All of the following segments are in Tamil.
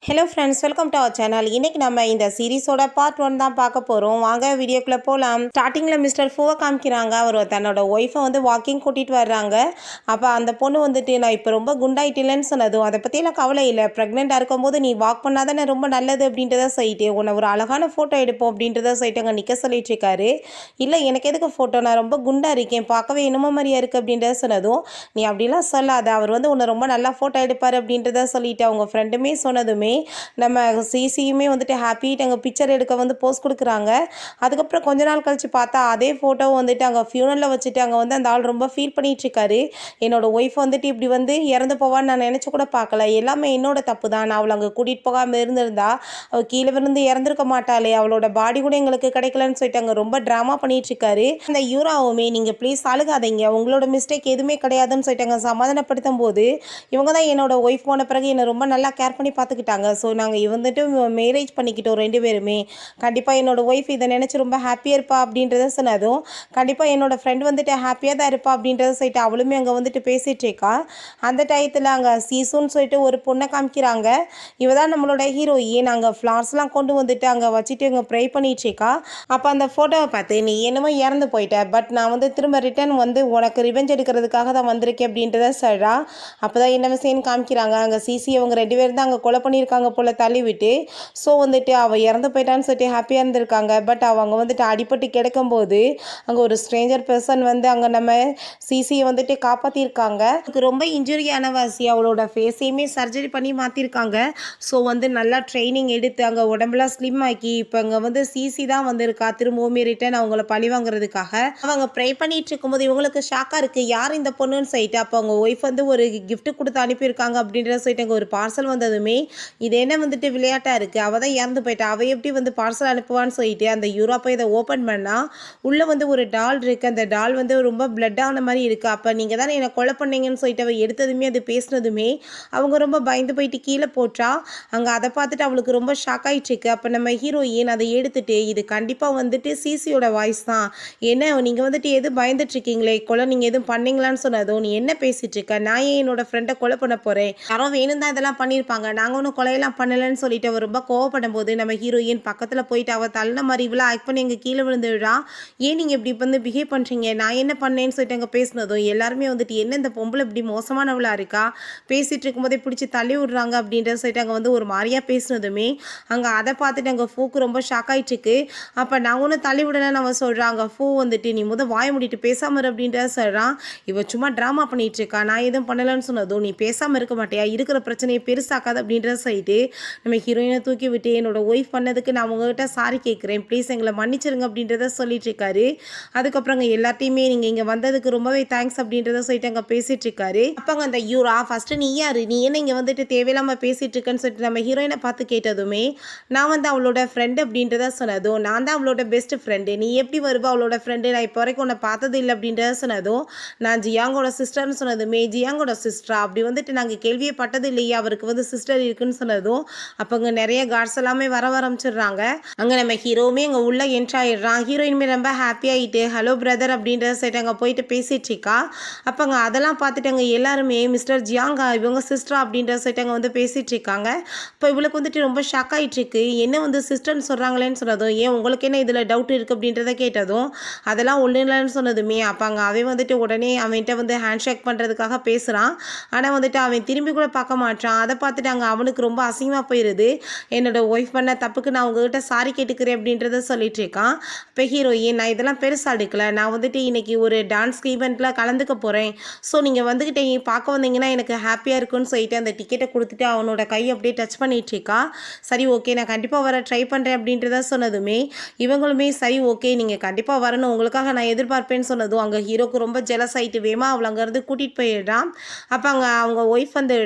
Hello friends, welcome to our channel. இன்னைக்கு நம்ம இந்த சீரிஸோட பார்ட் 1 தான் பார்க்க போகிறோம். வாங்க வீடியோக்குள்ளே போகலாம். ஸ்டார்டிங்கில் மிஸ்டர் ஃபுவை காமிக்கிறாங்க. அவர் தன்னோட ஒய்ஃபை வாக்கிங் கூட்டிகிட்டு வர்றாங்க. அப்போ அந்த பொண்ணு நான் இப்போ ரொம்ப குண்டாயிட்டில்லன்னு சொன்னதும் அதை பற்றியெல்லாம் கவலை இல்லை, ப்ரெக்னெண்ட்டாக இருக்கும்போது நீ வாக் பண்ணாதானே ரொம்ப நல்லது அப்படின்றத சொல்லிட்டு உன்னை ஒரு அழகான ஃபோட்டோ எடுப்போம் அப்படின்றத சொல்லிட்டு அங்கே நிற்க சொல்லிட்டு இருக்காரு. இல்லை எனக்கு எதுக்கு ஃபோட்டோ, நான் ரொம்ப குண்டாக இருக்கேன், பார்க்கவே என்னமோ மாதிரியா இருக்குது அப்படின்றத சொன்னதும் நீ அப்படிலாம் சொல்லாத, அவர் உன்னை ரொம்ப நல்லா ஃபோட்டோ எடுப்பார் அப்படின்றத சொல்லிட்டு அவங்க ஃப்ரெண்டுமே சொன்னதுமே நம்ம சிசியுமே ஹாப்பிட்டு அங்கே பிக்சர் எடுக்க போஸ்ட் கொடுக்குறாங்க. அதுக்கப்புறம் கொஞ்ச நாள் கழிச்சு பார்த்தா அதே ஃபோட்டோ அங்கே ஃபியூனலில் வச்சுட்டு அங்கே அந்த ஆள் ரொம்ப ஃபீல் பண்ணிட்டு இருக்காரு. என்னோட ஒய்ஃப் இப்படி இறந்து போவான்னு நான் நினச்சி கூட பார்க்கல, எல்லாமே என்னோட தப்பு தான், நான் அவளை அங்கே கூட்டிகிட்டு போகாமல் இருந்திருந்தா அவள் கீழே விழுந்து இறந்துருக்க மாட்டாளே, அவளோட பாடி கூட எங்களுக்கு கிடைக்கலன்னு சொல்லிட்டு அங்கே ரொம்ப ட்ராமா பண்ணிட்டு இருக்காரு. அந்த யூராவுமே நீங்கள் ப்ளீஸ் அழுகாதீங்க, உங்களோட மிஸ்டேக் எதுவுமே கிடையாதுன்னு சொல்லிட்டு அங்கே சமாதானப்படுத்தும் போது இவங்க தான் என்னோட ஒய்ஃப் போன பிறகு என்னை ரொம்ப நல்லா கேர் பண்ணி பார்த்துக்கிட்டாங்க. ஸோ நாங்கள் மேரேஜ் பண்ணிக்கிட்டோம் ரெண்டு பேருமே, கண்டிப்பாக என்னோடய ஒய்ஃப் இதை நினச்சி ரொம்ப ஹாப்பியாக இருப்பா அப்படின்றத சொன்னதும் கண்டிப்பாக என்னோடய ஃப்ரெண்ட் ஹாப்பியாக தான் இருப்பா அப்படின்றத சொல்லிட்டு அவளுமே அங்கே பேசிகிட்டு இருக்கா. அந்த டயத்தில் அங்கே சீசுன்னு சொல்லிட்டு ஒரு பொண்ணை காமிக்கிறாங்க. இவ தான் நம்மளோட ஹீரோயின். அங்கே ஃப்ளார்ஸ்லாம் கொண்டு அங்கே வச்சுட்டு இங்கே ப்ரே பண்ணிட்டு இருக்கா. அப்போ அந்த ஃபோட்டோவை பார்த்து நீ என்னமோ இறந்து போயிட்ட, பட் நான் திரும்ப ரிட்டர்ன் உனக்கு ரிவெஞ்ச் எடுக்கிறதுக்காக தான் வந்திருக்கேன் அப்படின்றத சொல்கிறா. அப்போ தான் என்ன விஷயம்னு காமிக்கிறாங்க. அங்கே சிசி அவங்க ரெண்டு பேரும் தான் அங்கே கொலை பண்ணியிருக்காங்க போல் தள்ளிவிட்டு. ஸோ அவள் இறந்து போயிட்டான்னு சொல்லிட்டு ஹாப்பியாக இருந்திருக்காங்க. பட் அவங்க அடிபட்டு கிடக்கும்போது அங்கே ஒரு ஸ்ட்ரேஞ்சர் பர்சன் அங்கே நம்ம சிசியை காப்பாற்றிருக்காங்க. அதுக்கு ரொம்ப இன்ஜுரியான வாசி அவளோட ஃபேஸையுமே சர்ஜரி பண்ணி மாற்றிருக்காங்க. ஸோ நல்லா ட்ரைனிங் எடுத்து அங்கே உடம்புலாம் ஸ்லிம் ஆக்கி இப்போ அங்கே சிசி தான் வந்திருக்கா திரும்பவுமே ரிட்டர்ன் அவங்கள பழி வாங்குறதுக்காக. அவங்க ப்ரை பண்ணிட்டு இருக்கும்போது இவங்களுக்கு ஷாக்காக இருக்குது, யார் இந்த பொண்ணுன்னு சொல்லிட்டு. அப்போ அவங்க ஒய்ஃப் ஒரு கிஃப்ட் கொடுத்து அனுப்பியிருக்காங்க அப்படின்றத சொல்லிட்டு அங்கே ஒரு பார்சல் வந்ததுமே இது என்ன விளையாட்டாக இருக்குது, அவள் தான் இறந்து போயிட்டா, அவள் எப்படி பார்சல் அனுப்புவான்னு சொல்லிட்டு அந்த யூரோப்பை இதை ஓப்பன் பண்ணால் உள்ளே ஒரு டால் இருக்குது. அந்த டால் ரொம்ப பிளட்டான மாதிரி இருக்குது. அப்போ நீங்கள் தானே என்னை கொலை பண்ணீங்கன்னு சொல்லிட்டு அவள் எடுத்ததுமே அது பேசினதுமே அவங்க ரொம்ப பயந்து போயிட்டு கீழே போட்டா. அங்கே அதை பார்த்துட்டு அவளுக்கு ரொம்ப ஷாக் ஆகிட்டுருக்கு. அப்போ நம்ம ஹீரோயின் அதை எடுத்துட்டு இது கண்டிப்பாக சிசியோட வாய்ஸ் தான், என்ன நீங்கள் எது பயந்துட்டுருக்கீங்களே, கொலை நீங்கள் எதுவும் பண்ணீங்களான்னு சொன்னதும் நீ என்ன பேசிகிட்டு இருக்க, நான் ஏன் என்னோட ஃப்ரெண்டை கொலை பண்ண போகிறேன், யாரோ வேணும் தான் இதெல்லாம் பண்ணியிருப்பாங்க, நாங்கள் ஒன்றும் கொலையெல்லாம் பண்ணலைன்னு சொல்லிட்டு அவர் ரொம்ப கோவப்படும் போது நம்ம ஹீரோயின் பக்கத்தில் போயிட்டு அவள் தள்ளின மாதிரி இவ்வளோ ஆக்ட் பண்ணி எங்கள் கீழே விழுந்துடுறா. ஏன் நீங்கள் இப்படி பிஹேவ் பண்ணுறீங்க, நான் என்ன பண்ணேன்னு சொல்லிட்டு அங்கே பேசினதும் எல்லாருமே என்ன இந்த பொம்பளை இப்படி மோசமானவளாக இருக்கா, பேசிகிட்டு இருக்கும்போதே பிடிச்சி தள்ளி விடுறாங்க அப்படின்றத சொல்லிட்டு அங்கே ஒரு மாதிரியாக பேசினதுமே அங்கே அதை பார்த்துட்டு அங்கே ஃபூக்கு ரொம்ப ஷாக் ஆகிட்டுருக்கு. அப்போ நான் ஒன்றும் தள்ளி விடலைன்னு அவன் சொல்கிறாங்க. ஃபூ நீ வாய முடிட்டு பேசாமல் அப்படின்றத சொல்கிறான். இவன் சும்மா ட்ராமா பண்ணிகிட்டு இருக்கா, நான் எதுவும் பண்ணலைன்னு சொன்னதும் நீ பேசாமல் இருக்க மாட்டியா, இருக்கிற பிரச்சனையை பெருசாக்காது அப்படின்றத சொல்லிட்டு நம்ம ஹீரோயினை தூக்கி விட்டு என்னோட ஒய்ஃப் பண்ணதுக்கு நான் உங்ககிட்ட சாரி கேட்குறேன், ப்ளீஸ் எங்களை மன்னிச்சிருங்க அப்படின்றத சொல்லிட்டு இருக்காரு. அதுக்கப்புறம் அங்கே எல்லாத்தையுமே நீங்கள் இங்கே வந்ததுக்கு ரொம்பவே தேங்க்ஸ் அப்படின்றத சொல்லிட்டு அங்கே பேசிட்டு இருக்காரு. அப்போ அந்த யூரா ஃபஸ்ட்டு நீ யாரு, நீ என்ன இங்கே தேவையில்லாமல் பேசிட்டு இருக்கேன்னு சொல்லிட்டு நம்ம ஹீரோயினை பார்த்து கேட்டதுமே நான் அவளோட ஃப்ரெண்டு அப்படின்றத சொன்னதும் நான் தான் அவளோட பெஸ்ட் ஃப்ரெண்டு, நீ எப்படி வருவா அவளோட ஃப்ரெண்டு, நான் இப்போ வரைக்கும் உன்னை பார்த்தது இல்லை அப்படின்றத சொன்னதும் நான் ஜியாங்கோட சிஸ்டர்னு சொன்னதுமே ஜியாங்கோட சிஸ்டரா, அப்படி நாங்கள் கேள்வியே பட்டது இல்லையே அவருக்கு சிஸ்டர் இருக்குன்னு சொன்னதும் அப்போ அங்கே நிறைய கார்ட்ஸ் எல்லாமே வர ஆரம்பிச்சிடுறாங்க. அங்கே நம்ம ஹீரோவுமே அங்கே உள்ளே என்ட்ரு ஆகிடுறான். ஹீரோயினுமே ரொம்ப ஹாப்பி ஆகிட்டு ஹலோ பிரதர் அப்படின்றத சைட் அங்கே போயிட்டு பேசிட்டு இருக்கா. அப்போ அங்கே அதெல்லாம் பார்த்துட்டு அங்கே எல்லாருமே மிஸ்டர் ஜியாங்கா இவங்க சிஸ்டர் அப்படின்ற சைட் அங்கே பேசிட்டு இருக்காங்க. இப்போ இவளுக்கு ரொம்ப ஷாக் ஆகிட்டு இருக்கு, என்ன சிஸ்டர்னு சொல்கிறாங்களேன்னு சொன்னதும் ஏன் உங்களுக்கு என்ன இதில் டவுட் இருக்குது அப்படின்றத கேட்டதும் அதெல்லாம் ஒன்றும் இல்லைன்னு சொன்னதுமே அப்போ அங்கே அவன் உடனே அவன்கிட்ட ஹேண்ட் ஷேக் பண்ணுறதுக்காக பேசுகிறான். ஆனால் அவன் திரும்பி கூட பார்க்க மாட்டான். அதை பார்த்துட்டு அங்கே அவனுக்கு ரொம்ப அசிங்கமாக போயிடுது. என்னோட ஒய்ஃப் பண்ண தப்புக்கு நான் உங்ககிட்ட சாரி கேட்டுக்கிறேன் அப்படின்றத சொல்லிட்டு இருக்கான். இப்போ ஹீரோயின் நான் இதெல்லாம் பெருசாக எடுக்கல, நான் இன்னைக்கு ஒரு டான்ஸ் ஈவெண்ட்டில் கலந்துக்க போகிறேன், ஸோ நீங்கள் பார்க்க வந்தீங்கன்னா எனக்கு ஹாப்பியாக இருக்குன்னு சொல்லிட்டு அந்த டிக்கெட்டை கொடுத்துட்டு அவனோட கையை அப்படியே டச் பண்ணிட்டு இருக்கா. சரி ஓகே நான் கண்டிப்பாக வர ட்ரை பண்ணுறேன் அப்படின்றத சொன்னதுமே இவங்களுமே சரி ஓகே நீங்கள் கண்டிப்பாக வரணும், உங்களுக்காக நான் எதிர்பார்ப்பேன்னு சொன்னதும் அங்கே ஹீரோக்கு ரொம்ப ஜெலஸ் ஆகிட்டு வேமா அவளை அங்கேருந்து கூட்டிகிட்டு போயிடுறான். அப்போ அங்கே அவங்க ஒய்ஃப்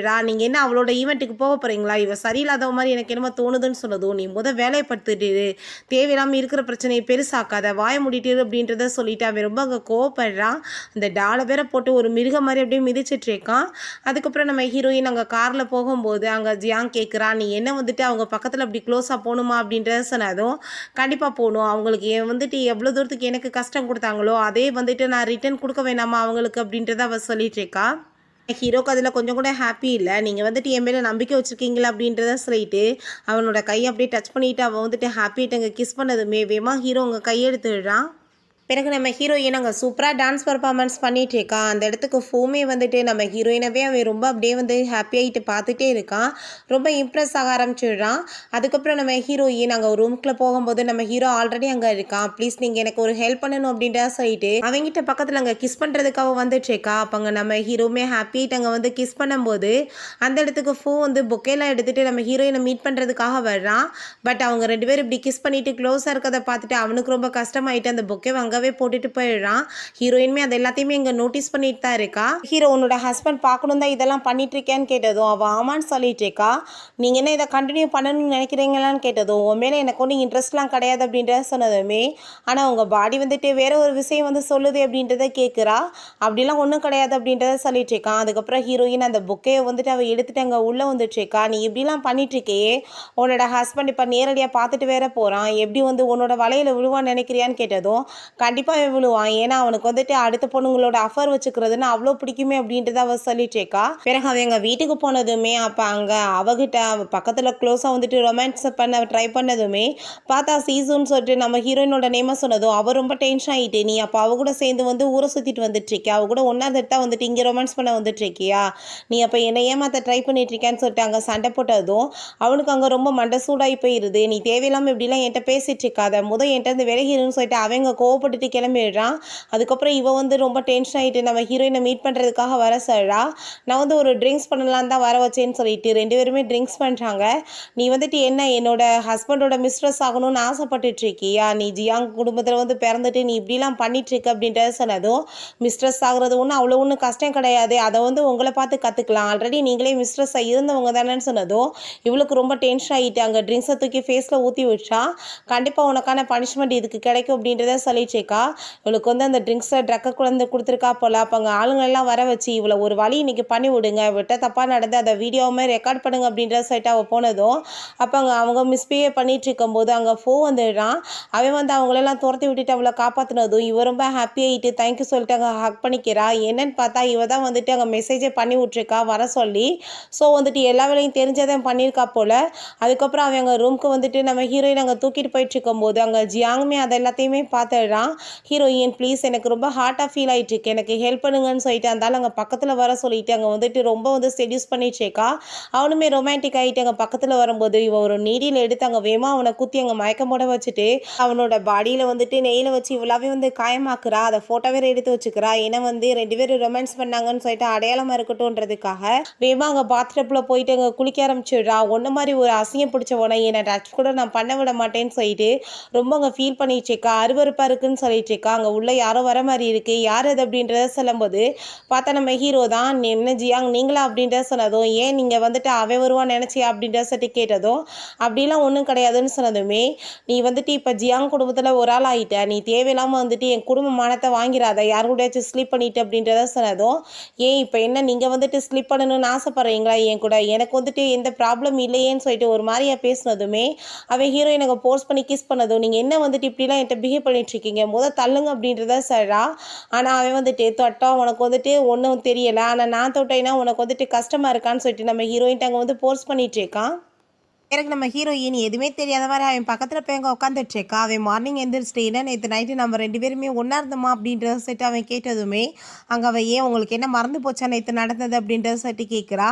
நீங்கள் என்ன அவளோட ஈவெண்ட்டுக்கு போக போகிறீங்களா, இவ சரியில்லாத மாதிரி எனக்கு என்னமோ தோணுதுன்னு சொன்னதும் நீ வேலையை படுத்துட்டு தேவையில்லாமல் இருக்கிற பிரச்சனையை பெருசாக்காத, வாய முடிட்டு அப்படின்றத சொல்லிட்டு அவன் ரொம்ப அங்கே கோவப்படுறான். அந்த டாலை பேரை போட்டு ஒரு மிருக மாதிரி அப்படியே மிதிச்சிட்டு இருக்கான். அதுக்கப்புறம் நம்ம ஹீரோயின் அங்கே காரில் போகும்போது அங்கே ஜியாங் கேட்குறான், நீ என்ன அவங்க பக்கத்தில் அப்படி க்ளோஸாக போகணுமா அப்படின்றத சொன்னதும் கண்டிப்பாக போகணும், அவங்களுக்கு எவ்வளோ தூரத்துக்கு எனக்கு கஷ்டம் கொடுத்தாங்களோ அதே நான் ரிட்டர்ன் கொடுக்க வேணாமா அவங்களுக்கு அப்படின்றத அவள் சொல்லிட்டு இருக்கா. ஹீரோக்கு அதில் கொஞ்சம் கூட ஹாப்பி இல்லை. நீங்கள் வந்துட்டு என் மேலே நம்பிக்கை வச்சுருக்கீங்களா அப்படின்றத சொல்லிட்டு அவனோட கையை அப்படியே டச் பண்ணிவிட்டு அவன் வந்துட்டு ஹாப்பியாகிட்டு அங்கே கிஸ் பண்ணதுமே வேமா ஹீரோ உங்கள் கையெடுத்துடுறான். பிறகு நம்ம ஹீரோயின் அங்கே சூப்பராக டான்ஸ் பர்ஃபார்மன்ஸ் பண்ணிகிட்டு இருக்கான். அந்த இடத்துக்கு ஃபோமே வந்துட்டு நம்ம ஹீரோயினவே அவன் ரொம்ப அப்படியே வந்து ஹாப்பியாகிட்டு பார்த்துட்டே இருக்கான். ரொம்ப இம்ப்ரெஸ் ஆக ஆரம்பிச்சிடுறான். அதுக்கப்புறம் நம்ம ஹீரோயின் அங்கே ஒரு ரூம்குள்ளே போகும்போது நம்ம ஹீரோ ஆல்ரெடி அங்கே இருக்கான். ப்ளீஸ் நீங்கள் எனக்கு ஒரு ஹெல்ப் பண்ணணும் அப்படின்றத சொல்லிட்டு அவங்ககிட்ட பக்கத்தில் அங்கே கிஸ் பண்ணுறதுக்காக வந்துட்டு இருக்கா. அப்போ அங்கே நம்ம ஹீரோமே ஹாப்பியாகிட்டு அங்கே வந்து கிஸ் பண்ணும்போது அந்த இடத்துக்கு ஃபோ வந்து பொக்கேலாம் எடுத்துகிட்டு நம்ம ஹீரோயினை மீட் பண்ணுறதுக்காக வர்றான். பட் அவங்க 2 பேரும் இப்படி கிஸ் பண்ணிட்டு க்ளோஸாக இருக்கிறத பார்த்துட்டு அவனுக்கு ரொம்ப கஷ்டமாயிட்டு அந்த பொக்கே வாங்கவே போட்டுட்டு போயிடுறான். ஹீரோயின்மே அது எல்லாத்தையுமே இங்கே நோட்டீஸ் பண்ணிட்டு தான் இருக்கா. ஹீரோ உன்னோட ஹஸ்பண்ட் பார்க்கணும் தான் இதெல்லாம் பண்ணிட்டு இருக்கேன்னு கேட்டதும் அவள் ஆமான்னு சொல்லிட்டு இருக்கா. நீங்கள் என்ன இதை கண்டினியூ பண்ணணும்னு நினைக்கிறீங்களான்னு கேட்டதும் உன் மேலே எனக்கு ஒன்றும் இன்ட்ரெஸ்ட்லாம் கிடையாது அப்படின்றத சொன்னதுமே ஆனால் உங்கள் பாடி வந்துட்டு வேற ஒரு விஷயம் வந்து சொல்லுது அப்படின்றத கேட்குறா. அப்படிலாம் ஒன்றும் கிடையாது அப்படின்றத சொல்லிட்டு இருக்கான். அதுக்கப்புறம் ஹீரோயின் அந்த புக்கையை வந்துட்டு அவள் எடுத்துட்டு அங்கே உள்ளே வந்துட்டு இருக்கா. நீ இப்படிலாம் பண்ணிட்டு இருக்கையே உன்னோட ஹஸ்பண்ட் இப்போ நேரடியாக பார்த்துட்டு வேற போகிறான். எப்படி வந்து உன்னோட வலையில் விழுவான்னு நினைக்கிறியான்னு கேட்டதும் கண்டிப்பாக விழுவான். ஏன்னா அவனுக்கு வந்துட்டு அடுத்த பொண்ணுங்களோட அஃபர் வச்சுக்கிறதுன்னு அவ்வளோ பிடிக்குமே அப்படின்றத அவள் சொல்லிட்டு இருக்கா. பிறகு அவன் எங்கள் வீட்டுக்கு போனதுமே அப்போ அங்கே அவகிட்ட பக்கத்தில் க்ளோஸாக வந்துட்டு ரொமான்ஸ் பண்ண ட்ரை பண்ணதுமே பார்த்தா சீசன்னு சொல்லிட்டு நம்ம ஹீரோயினோட நேமை சொன்னதும் அவள் ரொம்ப டென்ஷன் ஆகிட்டு நீ அப்போ அவ கூட சேர்ந்து வந்து ஊரை சுற்றிட்டு வந்துட்டு இருக்கியா, அவ கூட ஒன்றா தான் வந்துட்டு இங்கே ரொமான்ஸ் பண்ண வந்துட்டு இருக்கியா, நீ அப்போ என்னை ஏமாற்ற ட்ரை பண்ணிட்டு இருக்கியான்னு சொல்லிட்டு அங்கே சண்டை போட்டதும் அவனுக்கு அங்கே ரொம்ப மண்டை சூடாகி போயிடுது. நீ தேவையில்லாமல் இப்படிலாம் என்கிட்ட பேசிட்டு இருக்காத, என்கிட்ட இருந்து விலகிருன்னு சொல்லிட்டு அவங்க கோவப்பட்டுட்டு கிளம்பிடுறான். அதுக்கப்புறம் இவ வந்து ரொம்ப டென்ஷன் ஆகிட்டு நம்ம ஹீரோயினை மீட் பண்ணுறதுக்காக வர சொல்கிறா. நான் வந்து ஒரு ட்ரிங்க்ஸ் பண்ணலான்னு தான் வர வச்சேன்னு சொல்லிட்டு 2 பேருமே ட்ரிங்க்ஸ் பண்ணுறாங்க. நீ வந்துட்டு என்ன என்னோட ஹஸ்பண்டோட மிஸ்ட்ரஸ் ஆகணும்னு ஆசைப்பட்டுட்டு இருக்கியா, நீ ஜியாங் குடும்பத்தில் வந்து பிறந்துட்டு நீ இப்படிலாம் பண்ணிட்டு இருக்க அப்படின்றத சொன்னதும் மிஸ்ட்ரஸ் ஆகுறது ஒன்றும் அவ்வளோ ஒன்றும் கஷ்டம் கிடையாது, அதை வந்து உங்களை பார்த்து கற்றுக்கலாம், ஆல்ரெடி நீங்களே மிஸ்ட்ரஸாக இருந்தவங்க தானேன்னு சொன்னதும் இவளுக்கு ரொம்ப டென்ஷன் ஆகிட்டு அங்கே ட்ரிங்க்ஸை தூக்கி ஃபேஸில் ஊற்றி வச்சா. கண்டிப்பாக உனக்கான பனிஷ்மெண்ட் இதுக்கு கிடைக்கும் அப்படின்றத சொல்லிச்சேக்கா. இவளுக்கு வந்து அந்த ட்ரிங்க்ஸை ட்ரக்கை குழந்தை கொடுத்துருக்கா போல. அப்போ அங்கே ஆளுங்கள்லாம் வர வச்சு இவளை ஒரு வழி இன்னைக்கு பண்ணி விடுங்க, விட்ட தப்பாக நடந்து அதை வீடியோவுமே ரெக்கார்ட் பண்ணுங்க அப்படின்ற சைட்டு அவள் போனதும் அப்போ அங்கே அவங்க மிஸ்பிஹேவ் பண்ணிட்டு இருக்கும்போது அங்கே ஃபோ வந்துடுறான். அவன் வந்து அவங்களெல்லாம் துரத்தி விட்டுட்டு அவளை காப்பாற்றினதும் இவ ரொம்ப ஹாப்பியாகிட்டு தேங்க்யூ சொல்லிட்டு அங்கே ஹக் பண்ணிக்கிறா. என்னன்னு பார்த்தா இவ தான் வந்துட்டு அங்கே மெசேஜை பண்ணி விட்ருக்கா வர சொல்லி. ஸோ வந்துட்டு எல்லா வேலையும் தெரிஞ்சதான் பண்ணியிருக்கா போல். அதுக்கப்புறம் அவன் அங்கே ரூமுக்கு வந்துட்டு நம்ம ஹீரோயின் அங்கே தூக்கிட்டு போயிட்டு இருக்கும்போது அங்கே ஜியாங்குமே அதை எல்லாத்தையுமே பார்த்துடுறான். ஹீரோயின் ப்ளீஸ் எனக்கு ரொம்ப ஹார்ட்டாக ஃபீல் ஆகிட்டுருக்கு, எனக்கு ஹெல்ப் பண்ணுங்கன்னு சொல்லிட்டு அந்தாலும் அங்கே பக்கத்தில் வர சொல்லிட்டு அங்கே வந்துட்டு ரொம்ப வந்து செடியூஸ் பண்ணிட்டுருக்கா. அவனுமே ரொமான்டிக் ஆகிட்டு அங்கே பக்கத்தில் வரும்போது இவன் ஒரு நீடியில் எடுத்து அங்கே வேமா அவனை குத்தி அங்கே மயக்கம் போட வச்சுட்டு அவனோட பாடியில் வந்துட்டு நெய்யில் வச்சு இவ்வளவே வந்து காயமாக்குறா. அதை ஃபோட்டோ வேறு எடுத்து வச்சுக்கிறா. ஏன்னா வந்து 2 பேரும் ரொமான்ஸ் பண்ணாங்கன்னு சொல்லிட்டு அடையாளமாக இருக்கட்டும்ன்றதுக்காக வேமா அங்கே பாத்டப்பில் போயிட்டு அங்கே குளிக்க ஆரம்பிச்சிடுறா. ஒன்று மாதிரி ஒரு அசிங்கம் பிடிச்சவனை என்னை டச் கூட நான் பண்ண விட மாட்டேன்னு சொல்லிட்டு ரொம்ப அங்கே ஃபீல் பண்ணிட்டுருக்கா. அருவருப்பாக இருக்குன்னு சொல்லிட்டு இருக்கா. அங்கே உள்ள யாரோ வர மாதிரி இருக்கு, யார் அது அப்படின்றத சொல்லும்போது பார்த்தா நம்ம ஹீரோ தான். என்ன ஜியாங் நீங்களா அப்படின்றத சொன்னதும் ஏன் நீங்கள் வந்துட்டு அவன் வருவான்னு நினச்சியா அப்படின்றத சொல்லி கேட்டதும் அப்படிலாம் ஒன்றும் கிடையாதுன்னு சொன்னதுமே நீ வந்துட்டு இப்போ ஜியாங் குடும்பத்தில் ஒரு ஆள் ஆகிட்ட, நீ தேவையில்லாமல் வந்துட்டு என் குடும்ப மானத்தை வாங்கிறாத, யார் கூடயாச்சும் ஸ்லீப் பண்ணிட்டு அப்படின்றத சொன்னதும் ஏன் இப்போ என்ன நீங்கள் வந்துட்டு ஸ்லீப் பண்ணணும்னு ஆசைப்படுறீங்களா என் கூட, எனக்கு வந்துட்டு எந்த ப்ராப்ளம் இல்லையேன்னு சொல்லிட்டு ஒரு மாதிரியாக பேசினதுமே அவன் ஹீரோயின் அங்கே போர்ஸ் பண்ணி கிஸ் பண்ணதும் நீங்கள் என்ன வந்துட்டு இப்படிலாம் என்கிட்ட பிஹேவ் பண்ணிட்டு இருக்கீங்க, தள்ளுங்க அப்படின்றத சொல்கிறா. ஆனால் அவன் வந்துட்டு தொட்டோம் உனக்கு வந்துட்டு ஒன்றும் தெரியலை, ஆனால் நான் தொட்டேன்னா உனக்கு வந்துட்டு கஷ்டமாக இருக்கான்னு சொல்லிட்டு நம்ம ஹீரோயின்ட்டு அங்கே வந்து போர்ஸ் பண்ணிட்டு இருக்கான். எனக்கு நம்ம ஹீரோயின் எதுவுமே தெரியாத மாதிரி அவன் பக்கத்தில் போய் அங்கே உட்காந்துட்ருக்கா. அவன் மார்னிங் எந்திரிச்சிட்டேன்னா நேற்று நைட்டு நம்ம 2 பேருமே ஒன்றா இருந்தோமா அப்படின்றத சொல்லிட்டு அவன் கேட்டதுமே அங்கே அவன் ஏன் உங்களுக்கு என்ன மறந்து போச்சா நேற்று நடந்தது அப்படின்றத சொல்லிட்டு கேட்குறா.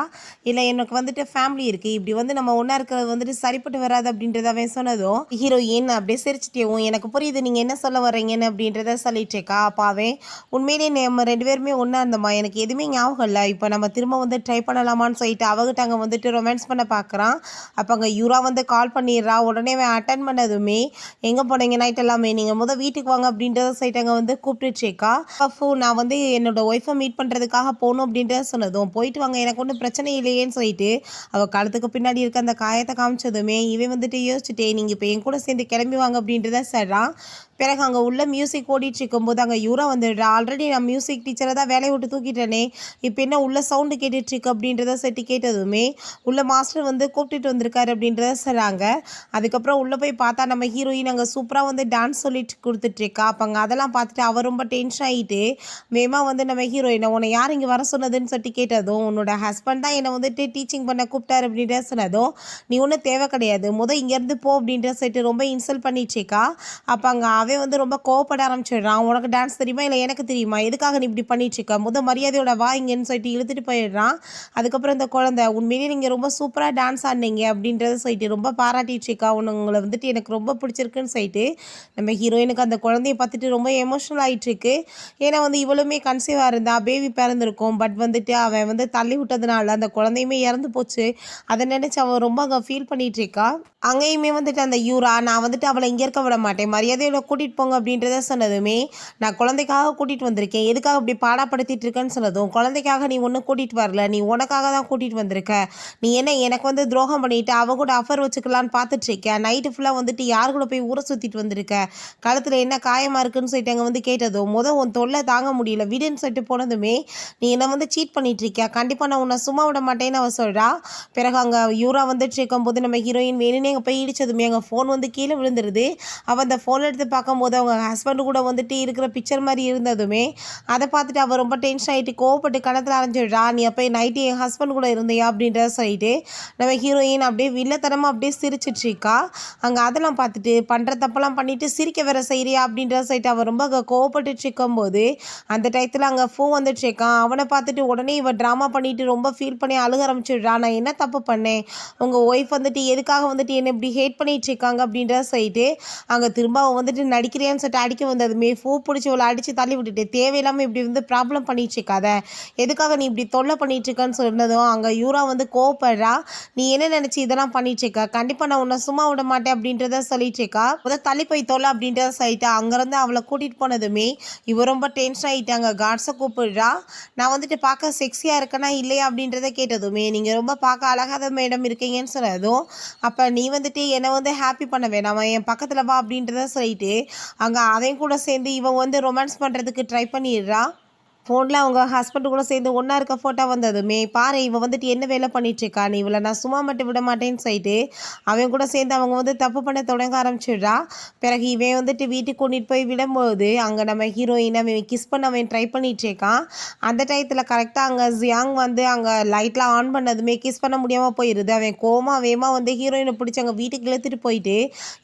இல்லை எனக்கு வந்துட்டு ஃபேமிலி இருக்குது, இப்படி வந்து நம்ம ஒன்றா இருக்கிறது வந்துட்டு சரிப்பட்டு வராது அப்படின்றத அவன் சொன்னதும் ஹீரோயின் அப்படியே சிரிச்சிட்டேவும் எனக்கு புரியுது நீங்கள் என்ன சொல்ல வர்றீங்கன்னு அப்படின்றத சொல்லிட்டு இருக்கா. அப்போ அவன் உண்மையிலேயே நம்ம 2 பேருமே ஒன்றா இருந்தோமா, எனக்கு எதுவுமே ஞாபகம் இல்லை, இப்போ நம்ம திரும்ப வந்து ட்ரை பண்ணலாமான்னு சொல்லிட்டு அவகிட்ட அங்கே வந்துட்டு ரொமான்ஸ் பண்ண பார்க்குறான். அப்போ யூரா வந்து கால் பண்ணிடுறா. உடனே அவன் அட்டன் பண்ணதுமே எங்கே போனீங்க நைட் எல்லாமே, நீங்கள் வீட்டுக்கு வாங்க அப்படின்றத சைட் அங்கே வந்து கூப்பிட்டுச்சேக்கா. அப்போ நான் வந்து என்னோட ஒய்ஃபை மீட் பண்ணுறதுக்காக போகணும் அப்படின்றத சொன்னதும் போயிட்டு வாங்க எனக்கு ஒன்றும் பிரச்சனை இல்லையேன்னு சொல்லிட்டு அவள் காலத்துக்கு பின்னாடி இருக்க அந்த காயத்தை காமிச்சதுமே இவன் வந்துட்டு யோசிச்சுட்டே நீங்கள் இப்போ என் கூட சேர்ந்து கிளம்பி வாங்க அப்படின்றத சொல்கிறான். பிறகு அங்கே உள்ள மியூசிக் ஓடிட்டு இருக்கும்போது அங்கே யூரா வந்துடுறா. ஆல்ரெடி நான் மியூசிக் டீச்சரை தான் வேலையை விட்டு தூக்கிட்டேனே, இப்போ என்ன உள்ள சவுண்டு கேட்டுட்ருக்கு அப்படின்றத செட்டு கேட்டதுமே உள்ள மாஸ்டர் வந்து கூப்பிட்டுட்டு வந்திருக்காரு அப்படின்றத சொல்கிறாங்க. அதுக்கப்புறம் உள்ளே போய் பார்த்தா நம்ம ஹீரோயின் அங்கே சூப்பராக வந்து டான்ஸ் சொல்லிட்டு கொடுத்துட்ருக்கா. அப்போ அங்கே அதெல்லாம் பார்த்துட்டு அவர் ரொம்ப டென்ஷன் ஆகிட்டு வேகமாக வந்து நம்ம ஹீரோயினை உன்னை யார் இங்கே வர சொன்னதுன்னு சொல்லிட்டு கேட்டதும், உன்னோட ஹஸ்பண்ட் தான் என்னை வந்துட்டு டீச்சிங் பண்ண கூப்பிட்டாரு அப்படின்ற சொன்னதும், நீ ஒன்றும் தேவை கிடையாது, இங்கேருந்து போ அப்படின்ற சொல்லிட்டு ரொம்ப இன்சல்ட் பண்ணிட்டுருக்கா. அப்போ அங்கே அவன் வந்து ரொம்ப கோவப்பட ஆரம்பிச்சிடுறான். உனக்கு டான்ஸ் தெரியுமா இல்லை எனக்கு தெரியுமா, எதுக்காக நீ இப்படி பண்ணிட்டுருக்க, மரியாதையோட வா இங்கேன்னு சொல்லிட்டு இழுத்துட்டு போயிடுறான். அதுக்கப்புறம் இந்த குழந்தை உண்மையிலேயே நீங்கள் ரொம்ப சூப்பராக டான்ஸ் ஆடினீங்க அப்படின்றத சொல்லிட்டு ரொம்ப பாராட்டிட்டுருக்கா. உங்களை வந்துட்டு எனக்கு ரொம்ப பிடிச்சிருக்குன்னு சொல்லிட்டு நம்ம ஹீரோயினுக்கு அந்த குழந்தைய பார்த்துட்டு ரொம்ப எமோஷனல் ஆகிட்டுருக்கு. ஏன்னா வந்து இவளுமே கன்சீவாக இருந்தா, பேபி பிறந்திருக்கும். பட் வந்துட்டு அவன் வந்து தள்ளி விட்டதுனால அந்த குழந்தையுமே இறந்து போச்சு. அதை நினச்சி அவள் ரொம்ப அங்கே ஃபீல் பண்ணிகிட்ருக்கா. அங்கேயுமே வந்துட்டு அந்த யூரா நான் வந்துட்டு அவளை இங்கே இருக்க விட மாட்டேன், மரியாதையோட கூட்டிகிட்டு போங்க அப்படின்றத சொன்னதுமே, நான் குழந்தைக்காக கூட்டிகிட்டு வந்திருக்கேன், எதுக்காக இப்படி பாடாப்படுத்திட்டு இருக்கேன்னு சொன்னதும், குழந்தைக்காக நீ ஒன்றும் கூட்டிகிட்டு வரல, நீ உனக்காக தான் கூட்டிகிட்டு வந்திருக்க, நீ என்ன எனக்கு வந்து துரோகம் பண்ணிட்டு அவ கூட அஃபர் வச்சுக்கலான்னு பார்த்துட்ருக்க, நைட்டு ஃபுல்லாக வந்துட்டு யார் கூட போய் ஊரை சுற்றிட்டு வந்திருக்க, கழுத்தில் என்ன காயமாக இருக்குன்னு சொல்லிட்டு அங்கே வந்து கேட்டதும், உன் தொல்லை தாங்க முடியல விடுன்னு சொல்லிட்டு போனதுமே, நீ என்னை வந்து சீட் பண்ணிகிட்ருக்கியா, கண்டிப்பாக நான் உன்னை சும்மா விட மாட்டேன்னு அவள் சொல்கிறா. பிறகு அங்கே யூரா வந்துட்டு இருக்கும்போது நம்ம ஹீரோயின் வேணுன்னே அங்கே போய் இடிச்சதுமே அங்கே ஃபோன் வந்து கீழே விழுந்துருது. அவள் அந்த ஃபோன் எடுத்து பார்க்கும்போது அவங்க ஹஸ்பண்டு கூட வந்துட்டு இருக்கிற பிக்சர் மாதிரி இருந்ததுமே அதை பார்த்துட்டு அவள் ரொம்ப டென்ஷன் ஆகிட்டு கோவப்பட்டு கணத்தில் அரைஞ்சிடுறா. நீ அப்போ நைட்டு என் ஹஸ்பண்ட் கூட இருந்தியா அப்படின்றத சொல்லிட்டு நம்ம ஹீரோயின் அப்படியே வில்லத்தனமாக அப்படியே சிரிச்சிட்ருக்கா. அங்கே அதெல்லாம் பார்த்துட்டு பண்ணுற தப்பெல்லாம் பண்ணிவிட்டு சிரிக்க வேற செய்கிறியா அப்படின்றத சொல்லிட்டு அவள் ரொம்ப அங்கே கோவப்பட்டுட்டு இருக்கும்போது அந்த டயத்தில் அங்கே ஃபோன் வந்துட்டுருக்கான். அவனை பார்த்துட்டு உடனே இவள் ட்ராமா பண்ணிவிட்டு ரொம்ப ஃபீல் பண்ணி அழுக ஆரம்பிச்சிடுறா. நான் என்ன தப்பு பண்ணேன், உங்கள் ஒய்ஃப் வந்துட்டு எதுக்காக வந்துட்டு என்னை இப்படி ஹேட் பண்ணிட்டு இருக்காங்க அப்படின்றத சொல்லிட்டு அங்கே திரும்ப அவன் வந்துட்டு நடிக்கிறேன்னு சொல்லிட்டு அடிக்க வந்ததுமே பூ பிடிச்சி அவளை அடித்து தள்ளி விட்டுட்டு தேவையில்லாமல் இப்படி வந்து ப்ராப்ளம் பண்ணிட்டு இருக்காத, எதுக்காக நீ இப்படி தொல்லை பண்ணிட்டு இருக்கான்னு சொன்னதும் அங்கே யூரா வந்து கோவப்படுறா. நீ என்ன நினச்சி இதெல்லாம் பண்ணிட்டு இருக்க, கண்டிப்பாக நான் உன்னை சும்மா விட மாட்டேன் அப்படின்றத சொல்லிட்டு இருக்கா. தள்ளி போய் தொல்லை அப்படின்றத சொல்லிட்டு அங்கேருந்து அவளை கூட்டிகிட்டு போனதுமே இவ ரொம்ப டென்ஷன் ஆகிட்டாங்க. காட்ஸை கூப்பிடுறா. நான் வந்துட்டு பார்க்க செக்ஸியாக இருக்கேனா இல்லையா அப்படின்றத கேட்டதுமே, நீங்கள் ரொம்ப பார்க்க அழகாத மேடம் இருக்கீங்கன்னு சொன்னதும், அப்போ நீ வந்துட்டு என்னை வந்து ஹாப்பி பண்ண வேணாம், என் பக்கத்தில் வா அப்படின்றத சொல்லிட்டு அங்கே அவன் கூட சேர்ந்து இவன் வந்து ரொமான்ஸ் பண்ணுறதுக்கு ட்ரை பண்ணிடுறா. ஃபோனில் அவங்க ஹஸ்பண்டு கூட சேர்ந்து ஒன்றா இருக்க ஃபோட்டோ வந்ததுமே பாரு இவன் வந்துட்டு என்ன வேலை பண்ணிகிட்ருக்கா, நீ இவளை நான் சும்மா மட்டும் விட மாட்டேன்னு சொல்லிட்டு அவன் கூட சேர்ந்து அவங்க வந்து தப்பு பண்ண தொடங்க ஆரம்பிச்சிடுறா. பிறகு இவன் வந்துட்டு வீட்டுக்கு கூட்டிகிட்டு போய் விடும்போது அங்கே நம்ம ஹீரோயின் அவன் கிஸ் பண்ண அவன் ட்ரை பண்ணிகிட்ருக்கான். அந்த டயத்தில் கரெக்டாக அங்கே ஜியாங் வந்து அங்கே லைட்லாம் ஆன் பண்ணதுமே கிஸ் பண்ண முடியாமல் போயிடுது. அவன் கோமா வேகமாக வந்து ஹீரோயினை பிடிச்சி அங்கே வீட்டுக்கு இழுத்துட்டு போயிட்டு,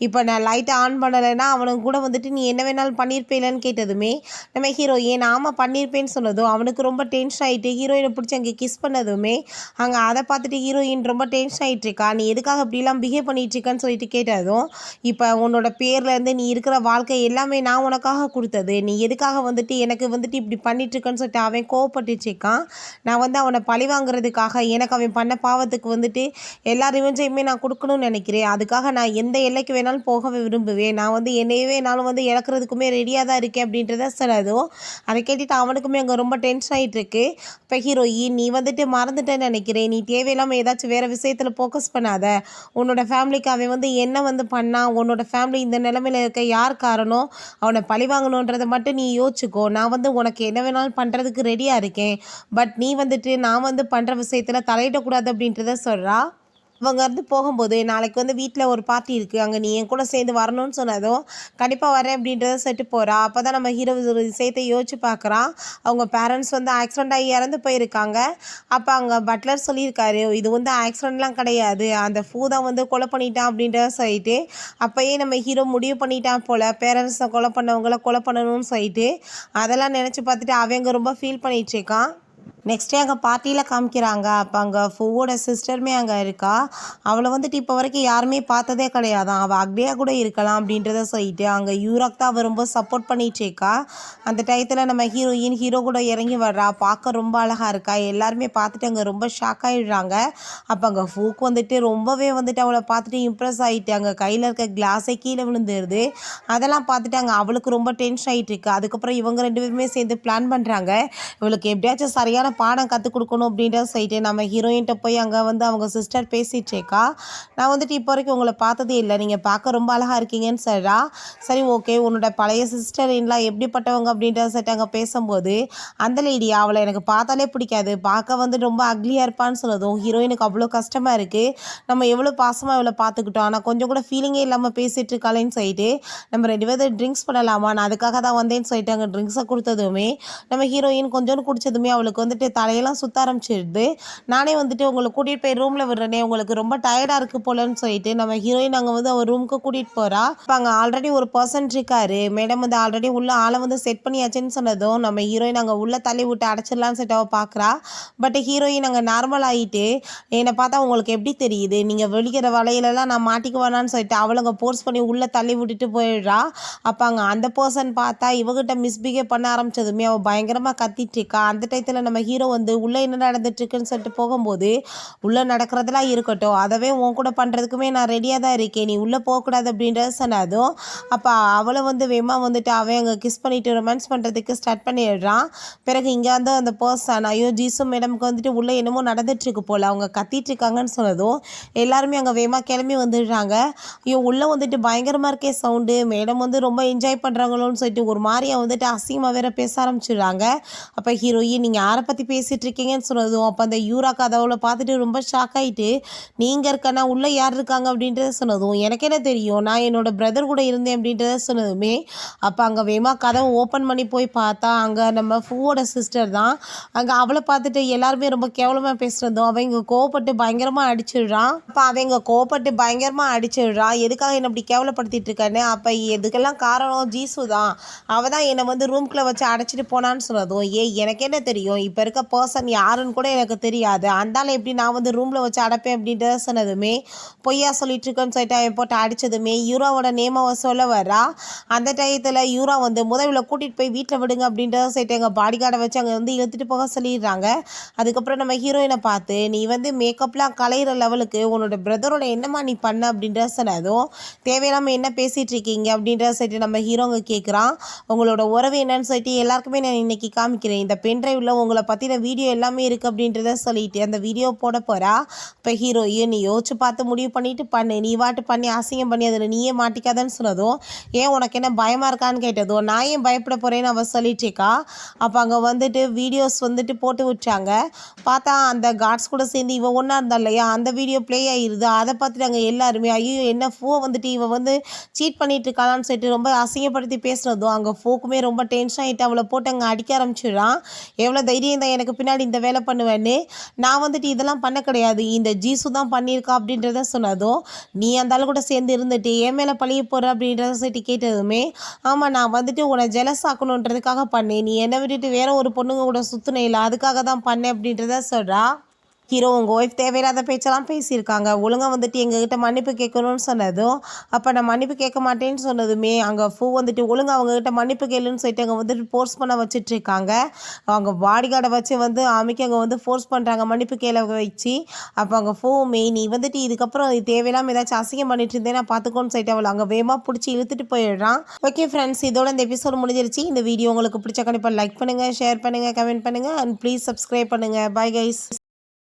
இப்போ நான் லைட்டை ஆன் பண்ணலைன்னா அவனுக்கு கூட வந்துட்டு நீ என்ன வேணாலும் பண்ணியிருப்பேலன்னு கேட்டதுமே நம்ம ஹீரோயின் ஆமாம் பண்ணியிருப்பேன்னு சொன்னதும் அவனுக்கு ரொம்ப டென்ஷன் ஆகிட்டு ஹீரோயினை பிடிச்சி அங்கே கிஸ் பண்ணதுமே அங்கே அதை பார்த்துட்டு ஹீரோயின் ரொம்ப டென்ஷன் ஆகிட்டு இருக்கா. நீ எதுக்காக அப்படிலாம் பிஹேவ் பண்ணிட்டு இருக்கான்னு சொல்லிட்டு கேட்டதும், இப்போ உன்னோட பேர்லேருந்து நீ இருக்கிற வாழ்க்கை எல்லாமே நான் உனக்காக கொடுத்தது, நீ எதுக்காக வந்துட்டு எனக்கு வந்துட்டு இப்படி பண்ணிட்டு இருக்கன்னு சொல்லிட்டு அவன் கோவப்பட்டுட்டு இருக்கான். நான் வந்து அவனை பழி வாங்குறதுக்காக எனக்கு அவன் பண்ண பாவத்துக்கு வந்துட்டு எல்லா ரிவெஞ்சையுமே நான் கொடுக்கணும்னு நினைக்கிறேன். அதுக்காக நான் எந்த எல்லைக்கு வேணாலும் போக விரும்புவேன். நான் வந்து என்னையவே நானும் வந்து இழக்கிறதுக்குமே ரெடியாக தான் இருக்கேன் அப்படின்றத சொன்னதும் அதை கேட்டுட்டு அவனுக்குமே அங்கே ரொம்ப டென்ஷன் ஆகிட்டு இருக்கு. இப்போ ஹீரோயின் நீ வந்துட்டு மறந்துட்டேன்னு நினைக்கிறேன், நீ தேவையில்லாமல் ஏதாச்சும் வேறு விஷயத்தில் ஃபோக்கஸ் பண்ணாத, உன்னோட ஃபேமிலிக்கு அவன் வந்து என்ன வந்து பண்ணான், உன்னோட ஃபேமிலி இந்த நிலைமையில் இருக்க யார் காரணம், அவனை பழி வாங்கணுன்றதை மட்டும் நீ யோசிச்சுக்கோ, நான் வந்து உனக்கு என்ன வேணாலும் பண்ணுறதுக்கு ரெடியாக இருக்கேன், பட் நீ வந்துட்டு நான் வந்து பண்ணுற விஷயத்தில் தலையிடக்கூடாது அப்படின்றத சொல்கிறா. அவங்க வந்து போகும்போது நாளைக்கு வந்து வீட்டில் ஒரு பார்ட்டி இருக்குது, அங்கே நீ என் கூட சேர்ந்து வரணும்னு சொன்னதும் கண்டிப்பாக வரேன் அப்படின்றத செட்டு போகிறா. அப்போ தான் நம்ம ஹீரோ ஒரு விஷயத்தை யோசிச்சு பார்க்குறான். அவங்க பேரண்ட்ஸ் வந்து ஆக்சிடெண்ட் ஆகி இறந்து போயிருக்காங்க. அப்போ அங்கே பட்லர் சொல்லியிருக்காரு இது வந்து ஆக்சிடெண்ட்லாம் கிடையாது, அந்த ஃபூ தான் வந்து கொலை பண்ணிட்டான் அப்படின்றத சொல்லிட்டு அப்போயே நம்ம ஹீரோ முடிவு பண்ணிட்டான் போல் பேரண்ட்ஸை கொலை பண்ணவங்கள கொலை பண்ணணும்னு சொல்லிட்டு அதெல்லாம் நினச்சி பார்த்துட்டு அவங்க ரொம்ப ஃபீல் பண்ணிகிட்ருக்கான். நெக்ஸ்ட்டே அங்கே பார்ட்டியில் காமிக்கிறாங்க. அப்போ அங்கே ஃபூவோட சிஸ்டருமே அங்கே இருக்கா. அவளை வந்துட்டு இப்போ வரைக்கும் யாருமே பார்த்ததே கிடையாதான், அவள் அக்லியாக கூட இருக்கலாம் அப்படின்றத சொல்லிட்டு அங்கே யூராக் தான் அவள் ரொம்ப சப்போர்ட் பண்ணிகிட்டு இருக்கா. அந்த டயத்தில் நம்ம ஹீரோயின் ஹீரோ கூட இறங்கி வர்றா. பார்க்க ரொம்ப அழகாக இருக்கா. எல்லாருமே பார்த்துட்டு அங்கே ரொம்ப ஷாக் ஆகிடுறாங்க. அப்போ அங்கே ஃபூக்கு வந்துட்டு ரொம்பவே வந்துட்டு அவளை பார்த்துட்டு இம்ப்ரெஸ் ஆகிட்டு அங்கே கையில் இருக்க கிளாஸே கீழே விழுந்துருது. அதெல்லாம் பார்த்துட்டு அங்கே அவளுக்கு ரொம்ப டென்ஷன் ஆகிட்டு இருக்கு. அதுக்கப்புறம் இவங்க ரெண்டு பேருமே சேர்ந்து பிளான் பண்ணுறாங்க, இவளுக்கு எப்படியாச்சும் சரியான பாடம் கற்றுக் கொடுக்கணும் அப்படின்ற சொல்லிட்டு நம்ம ஹீரோயின்கிட்ட போய் அங்கே வந்து அவங்க சிஸ்டர் பேசிகிட்டு இருக்கா. நான் வந்துட்டு இப்போ வரைக்கும் உங்களை பார்த்ததே இல்லை, நீங்கள் பார்க்க ரொம்ப அழகாக இருக்கீங்கன்னு சொல்கிறா. சரி ஓகே, உன்னோட பழைய சிஸ்டர் இன்லாம் எப்படிப்பட்டவங்க அப்படின்ற சொல்லிட்டு அங்கே பேசும்போது அந்த லேடி அவளை எனக்கு பார்த்தாலே பிடிக்காது, பார்க்க வந்து ரொம்ப அக்லியாக இருப்பான்னு சொன்னதும் ஹீரோயினுக்கு அவ்வளோ கஷ்டமாக இருக்குது. நம்ம எவ்வளோ பாசமாக இவளை பார்த்துக்கிட்டோம், ஆனால் கொஞ்சம் கூட ஃபீலிங்கே இல்லாமல் பேசிகிட்டு இருக்காளேன்னு சொல்லிட்டு நம்ம 2 பேரும் ட்ரிங்க்ஸ் பண்ணலாமா, நான் அதுக்காக தான் வந்தேன்னு சொல்லிட்டு அங்கே ட்ரிங்க்ஸை கொடுத்ததுமே நம்ம ஹீரோயின் கொஞ்சோண்டு குடிச்சதுமே அவளுக்கு வந்துட்டு தலையெல்லாம் சுத்த ஆரம்பிச்சிடுது. நானே வந்துட்டு உங்களை கூட்டிகிட்டு போய் ரூமில் விடுறேனே, உங்களுக்கு ரொம்ப டயர்டாக இருக்குது போலன்னு சொல்லிட்டு நம்ம ஹீரோயின் அங்கே வந்து அவர் ரூமுக்கு கூட்டிகிட்டு போகிறா. இப்போ அங்கே ஆல்ரெடி ஒரு பர்சன் இருக்காரு, மேடம் வந்து ஆல்ரெடி உள்ள ஆளை வந்து செட் பண்ணியாச்சுன்னு சொன்னதும் நம்ம ஹீரோயின் அங்கே உள்ளே தள்ளி விட்டு அடைச்சிடலான்னு சொல்லிட்டு அவள் பார்க்குறா. பட் ஹீரோயின் அங்கே நார்மல் ஆகிட்டு என்னை பார்த்தா உங்களுக்கு எப்படி தெரியுது, நீங்கள் வெளிக்கிற வலையிலலாம் நான் மாட்டிக்குவானான்னு சொல்லிட்டு அவளுங்க போர்ஸ் பண்ணி உள்ளே தள்ளி விட்டுட்டு போயிடுறா. அப்போ அங்கே அந்த பர்சன் பார்த்தா இவகிட்ட மிஸ்பிஹேவ் பண்ண ஆரம்பிச்சதுமே அவள் பயங்கரமாக கத்திட்டு இருக்கா. அந்த டயத்தில் நம்ம ஹீரோ வந்து உள்ளே என்ன நடந்துட்டுருக்குன்னு சொல்லிட்டு போகும்போது உள்ளே நடக்கிறதெல்லாம் இருக்கட்டும், அதவே உன் கூட பண்ணுறதுக்குமே நான் ரெடியாக தான் இருக்கேன், நீ உள்ளே போகக்கூடாது அப்படின்றத சொன்னதும் அப்போ அவளை வந்து வேமா வந்துட்டு அவன் அங்கே கிஸ் பண்ணிவிட்டு ரொமான்ஸ் பண்ணுறதுக்கு ஸ்டார்ட் பண்ணிடுறான். பிறகு இங்கே வந்து அந்த பர்சன் ஐயோ ஜீசு மேடமுக்கு வந்துட்டு உள்ளே என்னமோ நடந்துட்டுருக்கு போல், அவங்க கத்திட்டு இருக்காங்கன்னு சொன்னதும் எல்லாருமே அங்கே வேமா கிளம்பி வந்துடுறாங்க. ஐயோ உள்ளே வந்துட்டு பயங்கரமாக இருக்கே சவுண்டு, மேடம் வந்து ரொம்ப என்ஜாய் பண்ணுறாங்களோன்னு சொல்லிட்டு ஒரு மாதிரியா வந்துட்டு அசிங்கமாக வேற பேச ஆரம்பிச்சிடுறாங்க. அப்போ ஹீரோயின் நீங்கள் யாரை பற்றி பேசிகிட்டு இருக்கீங்கன்னு சொன்னதும் அப்போ அந்த யூரா கதவுல பார்த்துட்டு ரொம்ப ஷாக் ஆகிட்டு நீங்கள் இருக்கனா உள்ளே யார் இருக்காங்க அப்படின்றத சொன்னதும் எனக்கு என்ன தெரியும், நான் என்னோடய பிரதர் கூட இருந்தேன் அப்படின்றத சொன்னதுமே அப்போ அங்கே வேமா கதவை ஓப்பன் பண்ணி போய் பார்த்தா அங்கே நம்ம ஃபூவோட சிஸ்டர் தான். அங்கே அவளை பார்த்துட்டு எல்லாருமே ரொம்ப கேவலமாக பேசுகிறதும் அவங்க கோவப்பட்டு பயங்கரமாக அடிச்சிடுறான். அப்போ அவங்க கோவப்பட்டு பயங்கரமாக அடிச்சிடுறா, எதுக்காக என்னை அப்படி கேவலப்படுத்திட்டு இருக்கான்னு. அப்போ எதுக்கெல்லாம் காரணம் ஜீசு தான், அவள் தான் என்னை வந்து ரூம்குள்ளே வச்சு அடைச்சிட்டு போனான்னு சொன்னதும் எனக்கு என்ன தெரியும், இப்போ இருக்க பர்சன் யாருன்னு கூட எனக்கு தெரியாது, அந்தாலும் எப்படி நான் வந்து ரூமில் வச்சு அடைப்பேன் அப்படின்றத சொன்னதுமே பொய்யா சொல்லிட்டு இருக்கேன்னு சொல்லிட்டு அவன் போட்டு அடித்ததுமே யூராவோட நேமை சொல்ல வரா. அந்த டயத்தில் யூரா வந்து முதல்ல கூட்டிகிட்டு போய் வீட்டில் விடுங்க அப்படின்றத சொல்லிட்டு எங்கள் பாடி கார்டை வச்சு அங்கே வந்து இழுத்துட்டு போக சொல்லிடுறாங்க. அதுக்கப்புறம் நம்ம ஹீரோயினை பார்த்து நீ வந்து மேக்கப்லாம் கலையிற லெவலுக்கு உன்னோட பிரதரோட என்னம்மா நீ பண்ண அப்படின்றத சொன்னதும் தேவையில்லாமல் என்ன பேசிகிட்டு இருக்கீங்க அப்படின்றத சொல்லிட்டு நம்ம ஹீரோங்க கேட்குறான். உங்களோட உறவு என்னன்னு சொல்லிட்டு எல்லாருக்குமே நான் இன்றைக்கி காமிக்கிறேன், இந்த பென்ட்ரைவில் உங்களை பற்றின வீடியோ எல்லாமே இருக்குது அப்படின்றத சொல்லிட்டு அந்த வீடியோ போட போகிறா. இப்போ ஹீரோயின் நீ யோசிச்சு பார்த்து முடிவு பண்ணிட்டு பண்ணு, நீ வாட்டு பண்ணி அசிங்கம் பண்ணி அதில் நீயே மாட்டிக்காதன்னு சொன்னதும் ஏன் உனக்கு என்ன பயமாக இருக்கான்னு கேட்டதும் நான் ஏன் பயப்பட போகிறேன்னு அவள் சொல்லிட்டு இருக்கா. அப்போ அங்கே வந்துட்டு வீடியோஸ் வந்துட்டு போட்டு விட்டாங்க. பார்த்தா அந்த கார்ட்ஸ் கூட சேர்ந்து இவன் ஒன்றா இருந்தா இல்லையா, அந்த வீடியோ ப்ளே ஆகிடுது. அதை பார்த்துட்டு அங்கே எல்லாருமே ஐயோ என்ன ஃபோ வந்துட்டு இவன் வந்து சீட் பண்ணிட்டு இருக்காளான்னு சொல்லிட்டு ரொம்ப அசிங்கப்படுத்தி பேசுனதும் அங்கே ஃபோக்குமே ரொம்ப டென்ஷன் ஆகிட்டு அவளை போட்டு அங்கே அடிக்க ஆரம்பிச்சிடுறான். எவ்வளோ தைரியம் தான் எனக்கு பின்னாடி இந்த வேலை பண்ணுவேன்னு, நான் வந்துட்டு இதெல்லாம் பண்ண கிடையாது, இந்த ஜீசு தான் பண்ணியிருக்கா அப்படின்றத சொன்னதும் நீ அந்த ஆள் கூட சேர்ந்து இருந்துட்டு என் மேலே பழிய போகிற அப்படின்றத சொல்லிட்டு கேட்டதுமே ஆமாம் நான் வந்துட்டு உன்னை ஜெலஸ் ஆக்கணுன்றதுக்காக பண்ணேன், நீ என்னை விட்டுட்டு வேற ஒரு பொண்ணுங்க கூட சுற்றுனே இல்லை அதுக்காக தான் பண்ணேன் அப்படின்றத சொல்கிறா. ஹீரோ உங்கள் ஒய்ஃப் தேவையில்லாத பேச்செல்லாம் பேசியிருக்காங்க, ஒழுங்காக வந்துட்டு எங்ககிட்ட மன்னிப்பு கேட்கணும்னு சொன்னதும் அப்போ நான் மன்னிப்பு கேட்க மாட்டேன்னு சொன்னதுமே அங்கே ஃபூ வந்துட்டு ஒழுங்காக அவங்ககிட்ட மன்னிப்பு கேளுன்னு சொல்லிட்டு அங்கே வந்துட்டு ஃபோர்ஸ் பண்ண வச்சுட்ருக்காங்க. அவங்க பாடி கார்டை வச்சு வந்து அமைக்க அங்கே வந்து ஃபோர்ஸ் பண்ணுறாங்க மன்னிப்பு கேள வச்சு. அப்போ அங்கே ஃபூமே நீ வந்துட்டு இதுக்கப்புறம் தேவையில்லாமல் ஏதாச்சும் அசிங்கம் பண்ணிட்டு இருந்தேன் பார்த்துக்கோன்னு சொல்லிட்டு அவள் அங்கே வேகமாக பிடிச்சி இழுத்துட்டு போயிடுறான். ஓகே ஃப்ரெண்ட்ஸ், இதோட இந்த எபிசோடு முடிஞ்சிருச்சு. இந்த வீடியோ உங்களுக்கு பிடிச்ச கண்டிப்பாக லைக் பண்ணுங்கள், ஷேர் பண்ணுங்கள், கமெண்ட் பண்ணுங்கள் அண்ட் ப்ளீஸ் சப்ஸ்கிரைப் பண்ணுங்கள். Bye guys.